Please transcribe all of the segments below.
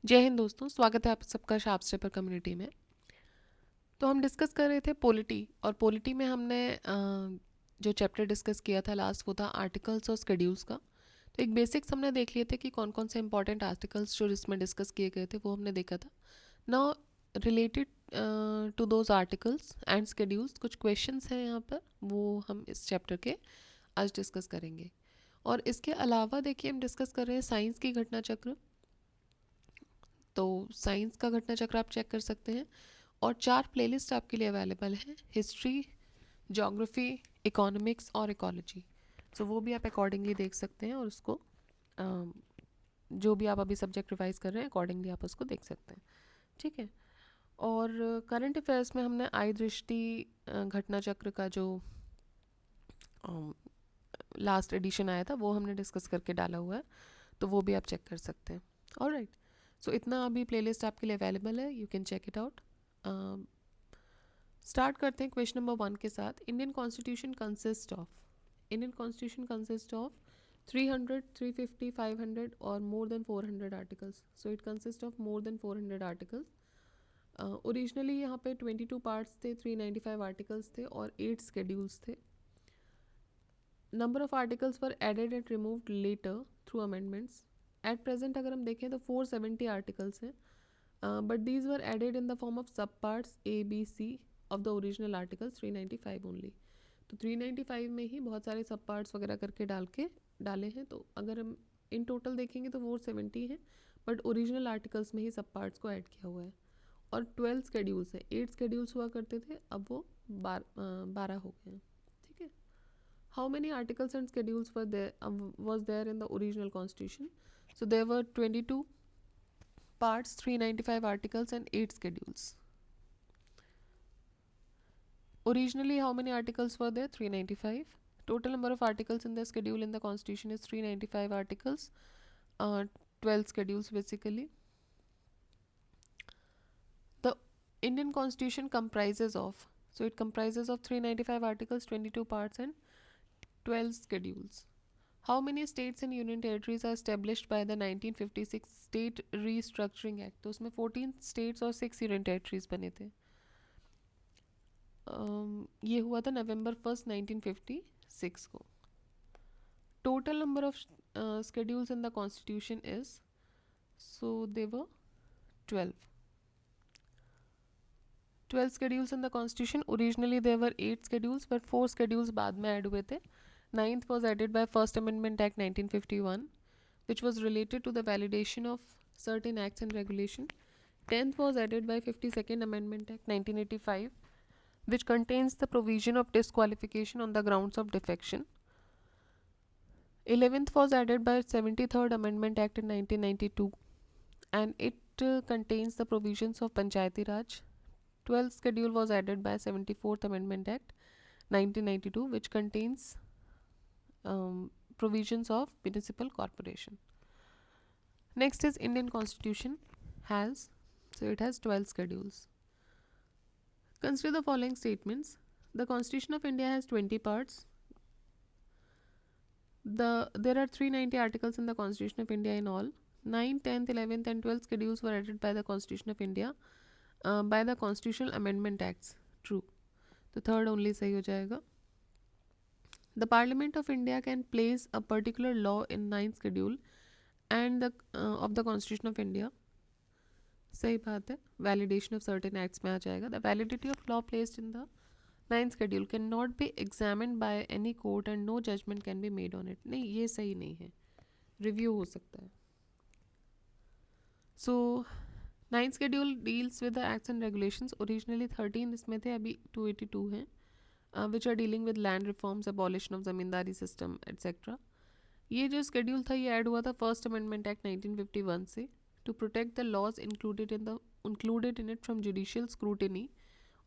जय हिंद दोस्तों, स्वागत है आप सबका शास्त्र पर कम्युनिटी में। तो हम डिस्कस कर रहे थे पॉलिटी, और पॉलिटी में हमने जो चैप्टर डिस्कस किया था लास्ट, वो था आर्टिकल्स और स्केड्यूल्स का। तो एक बेसिक्स हमने देख लिए थे कि कौन कौन से इंपॉर्टेंट आर्टिकल्स जो इसमें डिस्कस किए गए थे वो हमने देखा था। Now related to those articles and schedules कुछ क्वेश्चंस हैं यहाँ पर, वो हम इस चैप्टर के आज डिस्कस करेंगे। और इसके अलावा देखिए हम डिस्कस कर रहे हैं साइंस की घटना चक्र। तो साइंस का घटना चक्र आप चेक कर सकते हैं, और 4 प्लेलिस्ट आपके लिए अवेलेबल हैं: हिस्ट्री, ज्योग्राफी, इकोनॉमिक्स और इकोलॉजी। सो वो भी आप अकॉर्डिंगली देख सकते हैं, और उसको जो भी आप अभी सब्जेक्ट रिवाइज कर रहे हैं अकॉर्डिंगली आप उसको देख सकते हैं। ठीक है। और करंट अफेयर्स में हमने आई दृष्टि घटना चक्र का जो लास्ट एडिशन आया था वो हमने डिस्कस करके डाला हुआ है, तो वो भी आप चेक कर सकते हैं। ऑलराइट, सो इतना अभी प्लेलिस्ट आपके लिए अवेलेबल है, you can check it out. Start करते हैं क्वेश्चन नंबर 1 के साथ। इंडियन कॉन्स्टिट्यूशन कंसिस्ट ऑफ 300, 350, 500 और more than 400 articles. So it consist of more than 400 articles. Originally यहाँ पे 22 पार्ट्स थे, 395 आर्टिकल्स थे और 8 शेड्यूल्स थे। Number of articles were added and removed later through amendments. At present अगर हम देखें तो 470 आर्टिकल्स हैं, but these were added in the form of sub parts A B C of the original articles 395 only. तो 395 में ही बहुत सारे सब पार्ट्स वगैरह करके डाले हैं। तो अगर हम इन टोटल देखेंगे तो 470 है, बट ओरिजिनल आर्टिकल्स में ही सब पार्ट्स को ऐड किया हुआ है। और 12 स्केड्यूल्स है, 8 स्केड्यूल्स हुआ करते थे, अब वो 12 हो गए हैं। ठीक है। How many articles and schedules was there in the original constitution? So there were 22 parts, 395 articles and 8 schedules. Originally how many articles were there? 395. Total number of articles in the schedule in the constitution is 395 articles, 12 schedules basically. The Indian constitution comprises of, so it comprises of 395 articles, 22 parts and 12 schedules. How many states and union territories are established by the 1956 State Restructuring Act? तो उसमें 14 states और 6 union territories बने थे। ये हुआ था November 1st 1956 को। Total number of schedules in the constitution is, so they were 12. 12 schedules in the constitution. Originally there were 8 schedules, but 4 schedules बाद में ऐड हुए थे। 9th was added by First Amendment Act 1951, which was related to the validation of certain acts and regulation. 10th was added by 52nd Amendment Act 1985, which contains the provision of disqualification on the grounds of defection. 11th was added by 73rd Amendment Act in 1992, and it contains the provisions of Panchayati Raj. 12th schedule was added by 74th Amendment Act 1992, which contains provisions of municipal corporation. Next is Indian Constitution has, so it has 12 schedules. Consider the following statements. The Constitution of India has 20 parts. There are 390 articles in the Constitution of India in all. 9th, 10th, 11th and 12th schedules were added by the Constitution of India by the Constitutional Amendment Acts. True. The third only सही हो जाएगा. The Parliament of India can place a particular law in 9th schedule and of the Constitution of India. सही बात है, validation of certain acts में आ जाएगा. The validity of law placed in the 9th schedule can not be examined by any court and no judgement can be made on it. नहीं, ये सही नहीं है, रिव्यू हो सकता है. So 9th schedule deals with the acts and regulations. Originally 13 इसमें थे, अभी 282 हैं, which are dealing with land reforms, abolition of zamindari system etcetera. ये जो स्केड्यूल था ये ऐड हुआ था फर्स्ट अमेंडमेंट एक्ट 1951 से, to protect the laws included in it from judicial scrutiny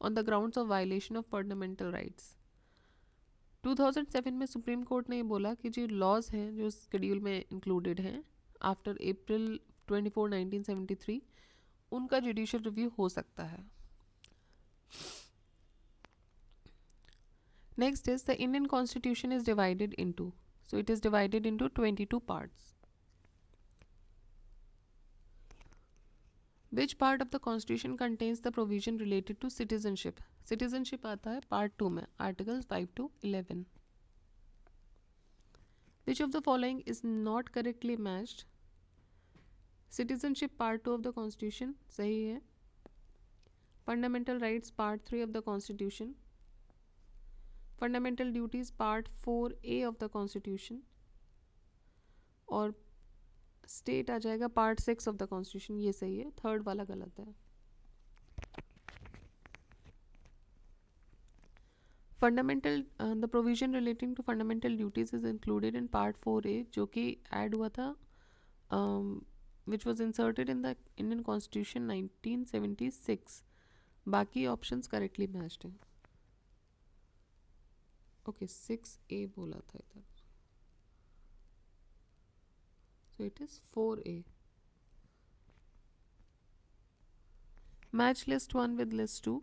on the grounds of violation of fundamental rights. 2007 में supreme court ने ये बोला कि जो लॉज हैं जो शेड्यूल में इंक्लूडेड हैं आफ्टर अप्रैल 24 1973, उनका जुडिशियल रिव्यू हो सकता है. Next is the Indian constitution is divided into, so it is divided into 22 parts. Which part of the constitution contains the provision related to citizenship? Citizenship आता है part 2 में, article 5 to 11. Which of the following is not correctly matched? Citizenship part 2 of the constitution सही है. Fundamental rights part 3 of the constitution. Fundamental duties part 4A of the constitution. और state आ जाएगा part 6 of the constitution. ये सही है, third वाला गलत है. Fundamental the provision relating to fundamental duties is included in part 4A जो कि ऐड हुआ था, which was inserted in the Indian constitution 1976. बाकी ऑप्शंस करेक्टली मैच्ड हैं. ओके 6A बोला था इधर, so it is 4A. Match list 1 with list 2.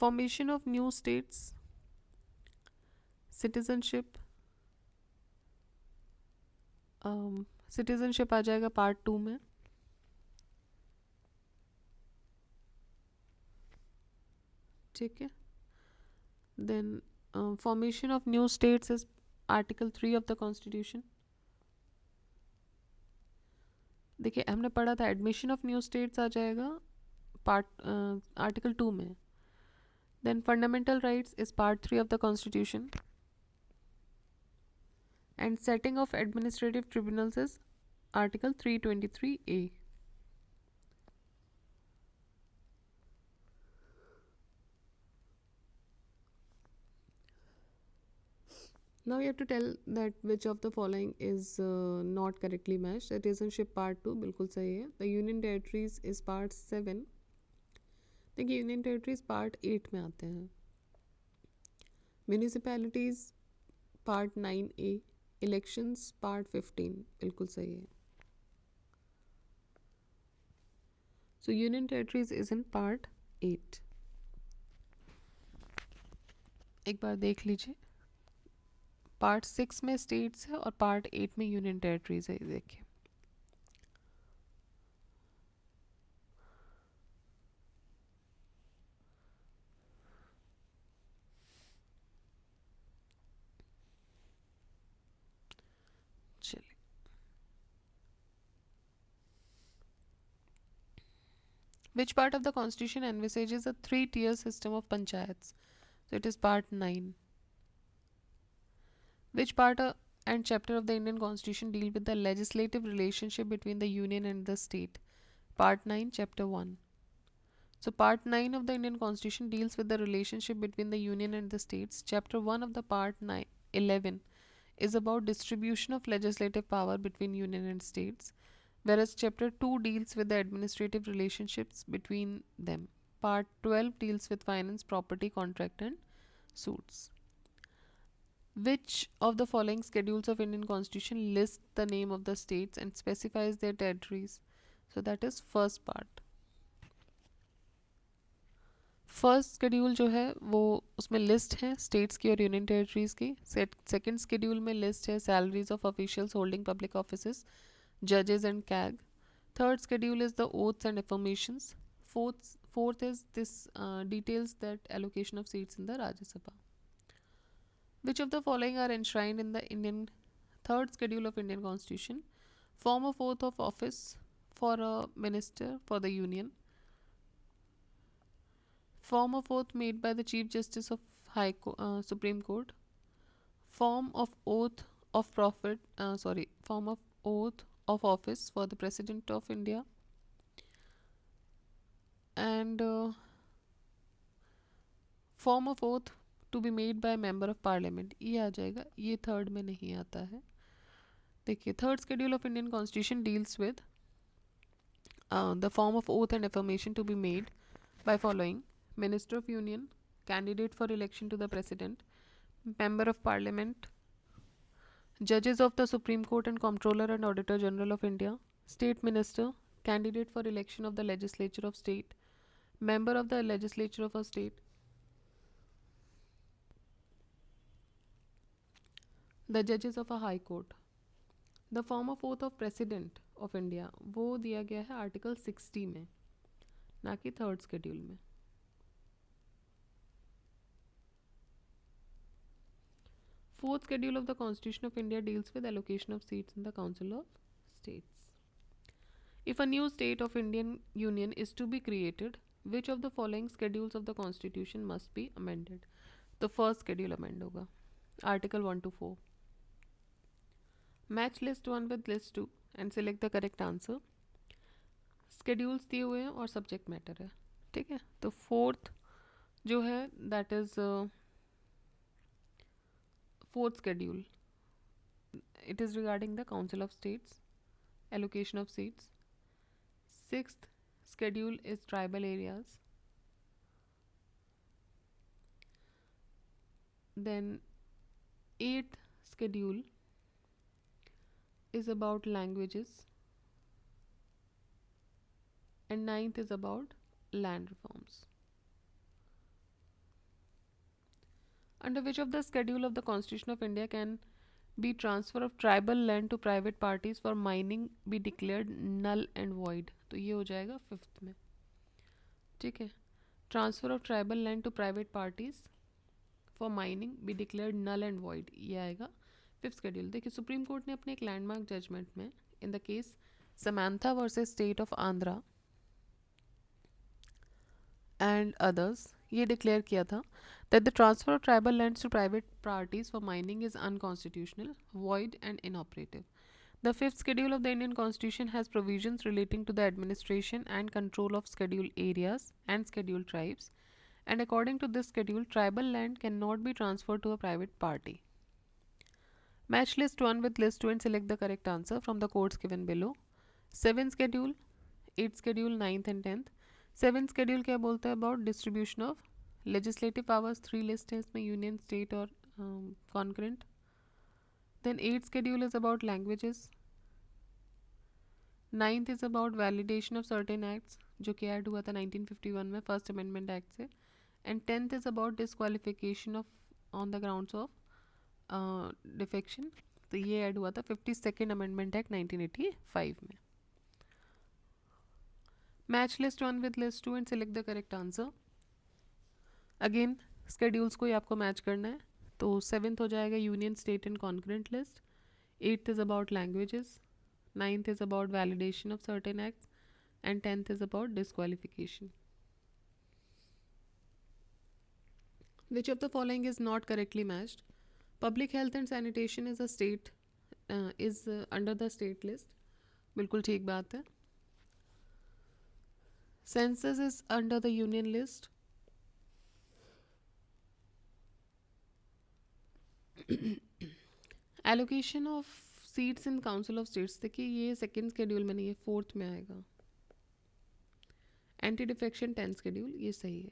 Formation of new states. Citizenship. Citizenship आ जाएगा पार्ट 2 में. ठीक है. Then formation of new states is Article 3 of the Constitution. देखिए हमने पढ़ा था एडमिशन ऑफ न्यू स्टेट्स आ जाएगा पार्ट आर्टिकल 2 में. Then fundamental rights is part 3 of the constitution. And setting of administrative tribunals is article 323A. Now you have to tell that which of the following is not correctly matched. Citizenship part 2 बिल्कुल सही है. The union territories is part 7. देखिए union territories part 8 में आते हैं. Municipalities part 9A. Elections part 15 बिल्कुल सही है. सो union territories is in part 8. एक बार देख लीजिए, पार्ट 6 में स्टेट्स है और पार्ट 8 में यूनियन टेरिटरीज है. देखिए चलिए. Which part of the constitution envisages a 3-tier system of panchayats? So it is part 9. Which part and chapter of the Indian Constitution deal with the legislative relationship between the union and the state? Part 9, chapter 1. So part 9 of the Indian Constitution deals with the relationship between the union and the states. Chapter 1 of the part 11 is about distribution of legislative power between union and states, whereas chapter 2 deals with the administrative relationships between them. Part 12 deals with finance, property, contract and suits. Which of the following schedules of Indian Constitution list the name of the states and specifies their territories? So that is first part. First schedule जो है वो उसमें list है states की और union territories की. Second schedule में list है salaries of officials holding public offices, जजेस and CAG. Third schedule is the oaths and affirmations. Fourth is this details that allocation of seats in the Rajya Sabha. Which of the following are enshrined in the Indian third schedule of Indian Constitution? Form of oath of office for a minister for the Union. Form of oath made by the Chief Justice of Supreme Court. Form of oath of form of oath of office for the President of India. And form of oath to be made by member of parliament. ये आ जाएगा, ये third में नहीं आता है. देखिए third schedule of Indian Constitution deals with the form of oath and affirmation to be made by following: Minister of Union, candidate for election to the President, Member of Parliament, Judges of the Supreme Court and Comptroller and Auditor General of India, State Minister, candidate for election of the Legislature of State, Member of the Legislature of a State, the Judges of a High Court. The form of oath of President of India वो दिया गया है article 60 में, ना कि third schedule में। Fourth schedule of the Constitution of India deals with allocation of seats in the Council of States. If a new state of Indian Union is to be created, which of the following schedules of the Constitution must be amended? The first schedule amend होगा, Article 1 to 4. Match list 1 with list 2 and select the correct answer. Schedules दिए हुए हैं और subject matter है, ठीक है। तो fourth जो है that is fourth schedule, it is regarding the Council of States, allocation of seats. Sixth schedule is tribal areas. Then eighth schedule is about languages, and ninth is about land reforms. Under which of the schedule of the Constitution of India can be transfer of tribal land to private parties for mining be declared null and void? तो ये हो जाएगा fifth में, ठीक है। Transfer of tribal land to private parties for mining be declared null and void, ये आएगा fifth schedule. देखिए सुप्रीम कोर्ट ने अपने एक लैंडमार्क जजमेंट में in the case Samantha versus state of Andhra and others ये डिक्लेयर किया था that the transfer of tribal lands to private parties for mining is unconstitutional, void and inoperative. The fifth schedule of the Indian Constitution has provisions relating to the administration and control of scheduled areas and scheduled tribes, and according to this schedule, tribal land cannot be transferred to a private party. Match list 1 with list 2 and select the correct answer from the codes given below. 7th schedule, 8th schedule, 9th and 10th. 7th schedule क्या बोलता है about distribution of legislative powers, 3 list है इसमें, union, state और concurrent. Then 8th schedule is about languages. 9th is about validation of certain acts जो कि add हुआ था 1951 में फर्स्ट अमेंडमेंट एक्ट से। And 10th is about disqualification of on the grounds of defection, तो ये add हुआ था 52nd अमेंडमेंट एक्ट 1985 में। Match list 1 with list 2 and select the correct answer. Again schedules को ही आपको मैच करना है, तो 7th हो जाएगा union, state and concurrent list. 8th is about languages, 9th is about validation of certain acts and 10th is about disqualification. Which of the following is not correctly matched? Public health and sanitation is a state, is under the state list, बिल्कुल ठीक बात है। Census is under the union list. Allocation of seats in council of states, देखिए ये second schedule में नहीं है, fourth में आएगा। एंटी डिफेक्शन 10th शेड्यूल, ये सही है।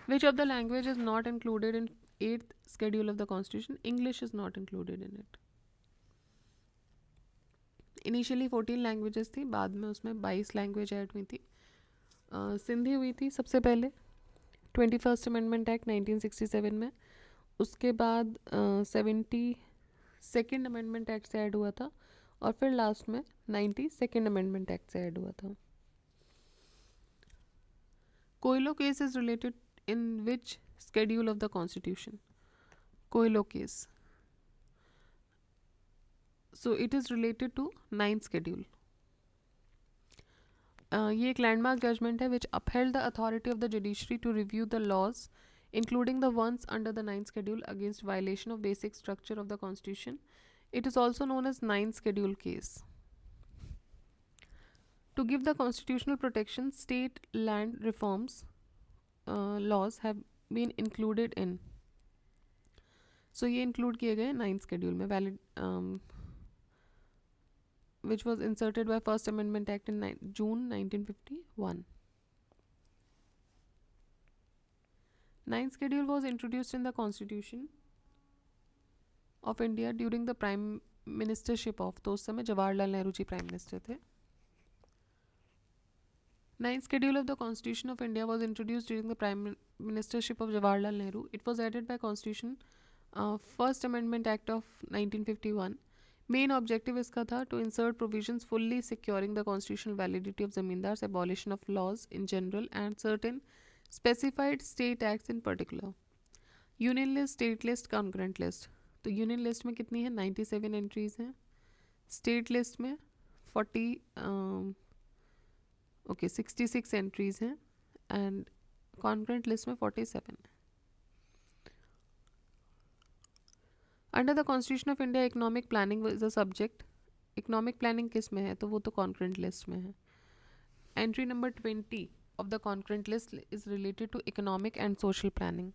Which of the language is not included in 8th schedule of the constitution? English is not included in it. Initially 14 languages थी, बाद में उसमें 22 लैंग्वेज ऐड हुई थी। सिंधी हुई थी सबसे पहले 21st अमेंडमेंट एक्ट 1967 में, उसके बाद 72nd अमेंडमेंट एक्ट से ऐड हुआ था, और फिर लास्ट में 92nd अमेंडमेंट एक्ट से ऐड हुआ था। Coelho case is related in which schedule of the constitution? Coelho case, so it is related to 9th schedule. ये एक लैंडमार्क जजमेंट है which upheld the authority of the judiciary to review the laws including the ones under the 9th schedule against violation of basic structure of the constitution. It is also known as 9th schedule case. To give the constitutional protection, state land reforms laws have been included in, so ये include किए गए 9th schedule में, valid which was inserted by first amendment act in June 1951. 9th schedule was introduced in the Constitution of India during the prime ministership of, तो उस समय Jawaharlal Nehru ji prime minister थे। 9th schedule of the Constitution of India was introduced during the prime ministership of Jawaharlal Nehru. It was added by Constitution First Amendment Act of 1951. Main objective इसका था to insert provisions fully securing the constitutional validity of zamindars, abolition of laws in general and certain specified state acts in particular. Union list, state list, concurrent list. तो union list में कितनी है? 97 entries हैं। State list में 66 entries हैं and concurrent list में 47 है। Under the constitution of India economic planning is a subject. Economic planning किस में है? तो वो तो कॉन्करेंट लिस्ट में है। Entry number 20 of the concurrent list is related to economic and social planning.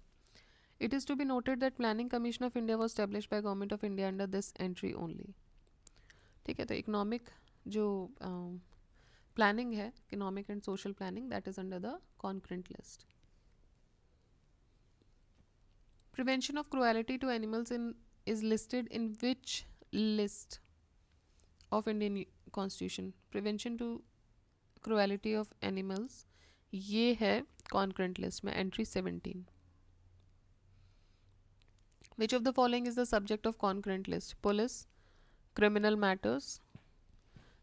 It is to be noted that Planning Commission of India was established by Government of India under this entry only. ठीक है, तो economic जो planning है, economic and social planning, that is under the concurrent list. Prevention of cruelty to animals in is listed in which list of Indian constitution? Prevention to cruelty of animals ये है concurrent list में, entry 17। Which of the following is the subject of concurrent list? Police, criminal matters,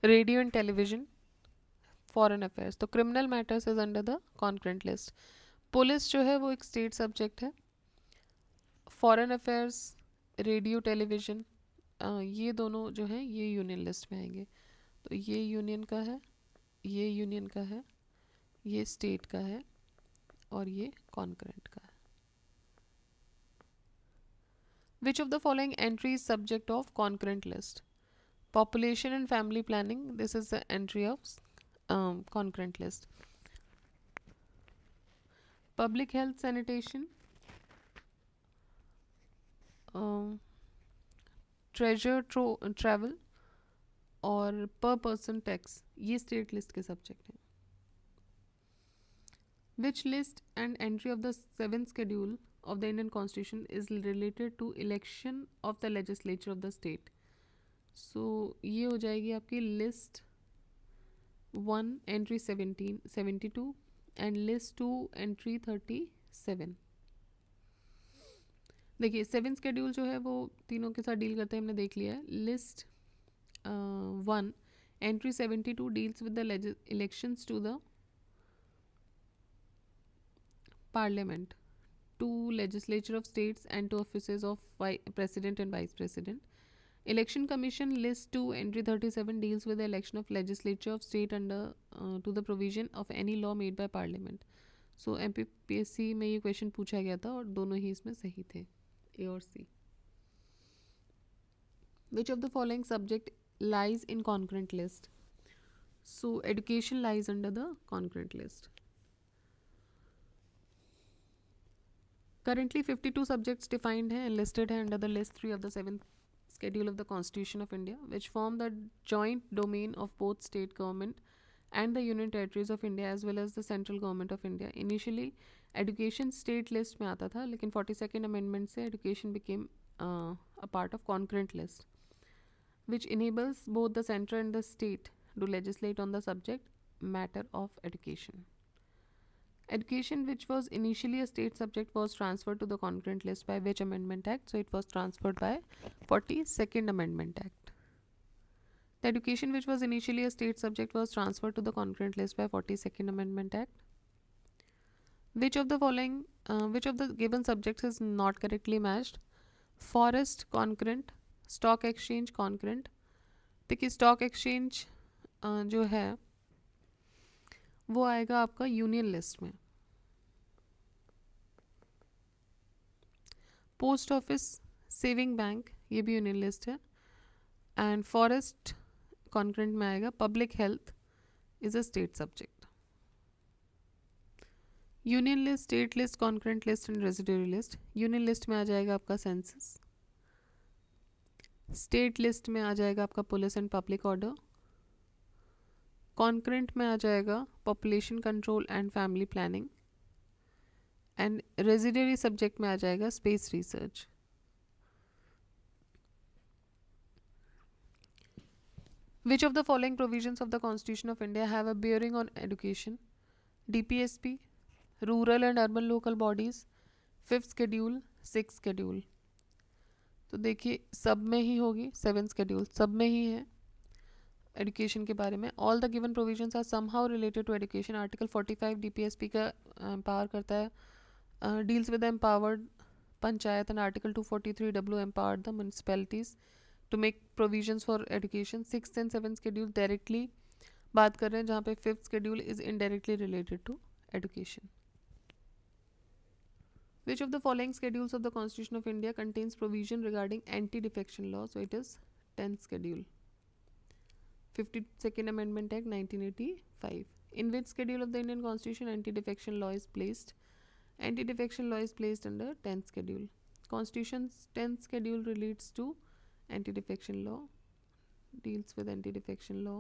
radio and television, foreign affairs. तो criminal matters is under the concurrent list. Police जो है वो एक state subject है। Foreign affairs, radio, television, ये दोनों जो हैं ये यूनियन लिस्ट में आएंगे। तो ये यूनियन का है, ये यूनियन का है, ये स्टेट का है और ये कॉन्करेंट का है। Which of the following entry is subject of concurrent list? Population and family planning, this is the entry of concurrent list. Public health, sanitation, treasure travel और पर पर्सन टैक्स, ये स्टेट लिस्ट के subject हैं। Which list and entry of the 7th schedule of the Indian Constitution is related to election of the legislature of the state? So ये हो जाएगी आपकी list 1 entry 72 and list 2 entry 37। देखिए 7th schedule जो है वो तीनों के साथ डील करते हैं, हमने देख लिया है। list 1 entry 72 deals with the elections to the Parliament, to legislature of states and to offices of president and vice president. Election Commission list 2 entry 37 deals with the election of legislature of state under to the provision of any law made by Parliament. So MPPSC में ये question पूछा गया था और दोनों ही इसमें सही थे, A और C. Which of the following subject lies in concurrent list? So education lies under the concurrent list. Currently 52 subjects defined हैं and listed हैं under the list 3 of the 7th schedule of the Constitution of India, which form the joint domain of both state government and the union territories of India as well as the central government of India. Initially education state list में आता था, लेकिन 42nd amendment से education became a part of concurrent list, which enables both the center and the state to legislate on the subject matter of education. Education, which was initially a state subject, was transferred to the concurrent list by which amendment act? So it was transferred by 42nd Amendment Act. The education which was initially a state subject was transferred to the concurrent list by 42nd Amendment Act. Which of the following, which of the given subjects is not correctly matched? Forest concurrent, stock exchange concurrent. देखिए stock exchange जो है वो आएगा आपका union list में। Post office, saving bank, ये भी union list है। एंड फॉरेस्ट कॉन्करेंट में आएगा। Public health is a state subject. Union list, state list, concurrent list and residuary list. Union list में आ जाएगा आपका सेंसस, स्टेट लिस्ट में आ जाएगा आपका police and public order, concurrent में आ जाएगा population control and family planning, and residuary subject में आ जाएगा space research. Which of the following provisions of the Constitution of India have a bearing on education? DPSP, rural and urban local bodies, 5th schedule, 6th schedule. तो देखिए सब में ही होगी, 7 schedule सब में ही है एजुकेशन के बारे में। All the given provisions are somehow related to education. Article 45 DPSP का एम्पावर करता है, deals with empowered panchayat, and article 243 W empowered the municipalities to make provisions for education. 6 and 7 schedule directly बात कर रहे हैं, जहाँ पे 5th schedule is indirectly related to education. Which of the following schedules of the Constitution of India contains provision regarding anti-defection law? So it is 10th schedule. 52nd Amendment Act 1985. In which schedule of the Indian Constitution anti-defection law is placed? Anti-defection law is placed under 10th schedule. Constitution's 10th schedule relates to anti-defection law, deals with anti-defection law.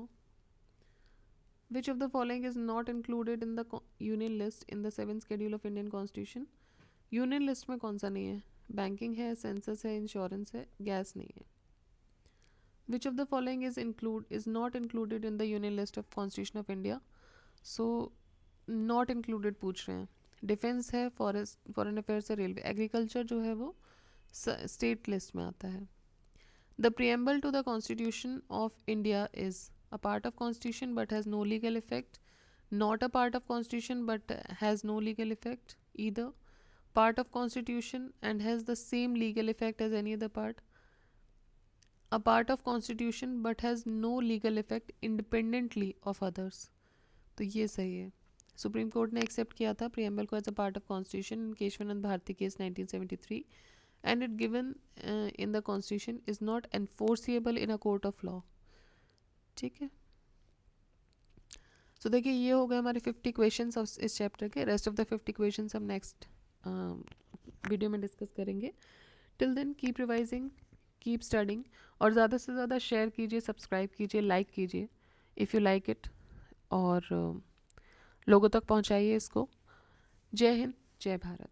Which of the following is not included in the union list in the 7th schedule of Indian Constitution? Union list में कौन सा नहीं है? Banking है, census है, insurance है, gas नहीं है। Which of the following is not included in the union list of constitution of India? So not included पूछ रहे हैं। डिफेंस है, फॉरेस्ट, फॉरेन अफेयर्स है, रेलवे। एग्रीकल्चर जो है वो स्टेट लिस्ट में आता है। The preamble to the constitution of India is a part of constitution but has no legal effect, not a part of constitution but has no legal effect, either part of constitution and has the same legal effect as any other part, a part of constitution but has no legal effect independently of others। तो ये सही है। Supreme court ने accept किया था preamble को as a part of constitution in Kesavananda Bharati case 1973, and it given in the constitution is not enforceable in a court of law. ठीक है, तो देखिए ये हो गए हमारे 50 क्वेश्चंस इस चैप्टर के। रेस्ट ऑफ द 50 क्वेश्चंस हम नेक्स्ट वीडियो में डिस्कस करेंगे। Till then keep revising, keep studying, और ज़्यादा से ज़्यादा शेयर कीजिए, सब्सक्राइब कीजिए, लाइक कीजिए इफ़ यू लाइक इट, और लोगों तक पहुंचाइए इसको। जय हिंद, जय भारत।